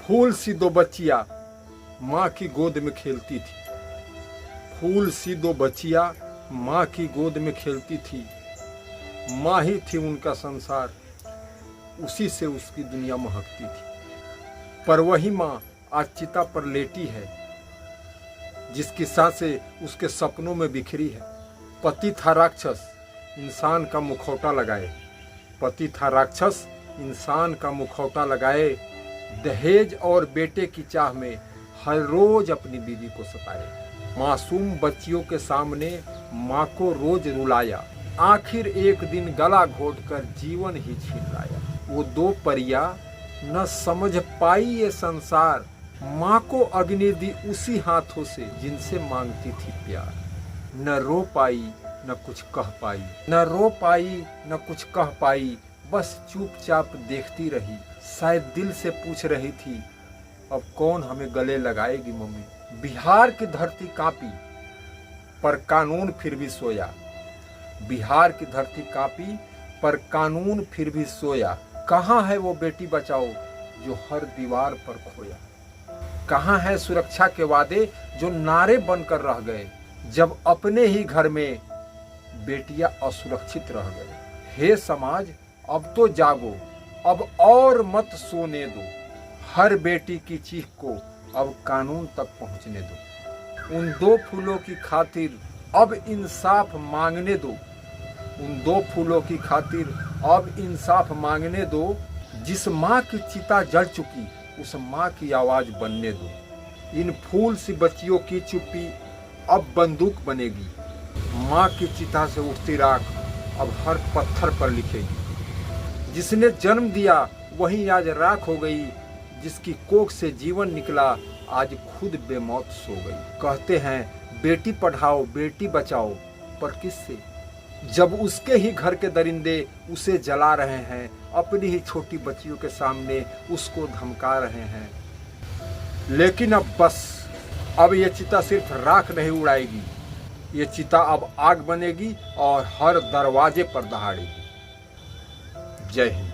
फूल सी दो बच्चियां माँ की गोद में खेलती थी। फूल सी दो बच्चियां माँ की गोद में खेलती थी। माँ ही थी उनका संसार, उसी से उसकी दुनिया महकती थी। पर वही माँ आज चिता पर लेटी है, जिसकी सांसें उसके सपनों में बिखरी है। पति था राक्षस, इंसान का मुखौटा लगाए। पति था राक्षस, इंसान का मुखौटा लगाए। दहेज और बेटे की चाह में हर रोज अपनी बीवी को सताए। मासूम बच्चियों के सामने माँ को रोज रुलाया। आखिर एक दिन गला घोटकर जीवन ही छीन लाया। वो दो परियां न समझ पाई ये संसार, माँ को अग्नि दी उसी हाथों से जिनसे मांगती थी प्यार। न रो पाई न कुछ कह पाई, न रो पाई न कुछ कह पाई, बस चुपचाप देखती रही। शायद दिल से पूछ रही थी, अब कौन हमें गले लगाएगी मम्मी। बिहार की धरती कांपी पर कानून फिर भी सोया। बिहार की धरती कांपी पर कानून फिर भी सोया। कहाँ है वो बेटी बचाओ जो हर दीवार पर खोया। कहाँ है सुरक्षा के वादे जो नारे बनकर रह गए, जब अपने ही घर में बेटियां असुरक्षित रह गए। हे समाज अब तो जागो, अब और मत सोने दो। हर बेटी की चीख को अब कानून तक पहुंचने दो। उन दो फूलों की खातिर अब इंसाफ मांगने दो। उन दो फूलों की खातिर अब इंसाफ मांगने दो। जिस माँ की चिता जल चुकी उस माँ की आवाज बनने दो। इन फूल सी बच्चियों की चुप्पी अब बंदूक बनेगी। माँ की चिता से उठती राख अब हर पत्थर पर लिखेगी। जिसने जन्म दिया वही आज राख हो गई। जिसकी कोख से जीवन निकला आज खुद बेमौत सो गई। कहते हैं बेटी पढ़ाओ बेटी बचाओ, पर किससे, जब उसके ही घर के दरिंदे उसे जला रहे हैं। अपनी ही छोटी बच्चियों के सामने उसको धमका रहे हैं। लेकिन अब बस, अब ये चिता सिर्फ राख नहीं उड़ाएगी, ये चिता अब आग बनेगी और हर दरवाजे पर दहाड़ेगी। जय हिंद।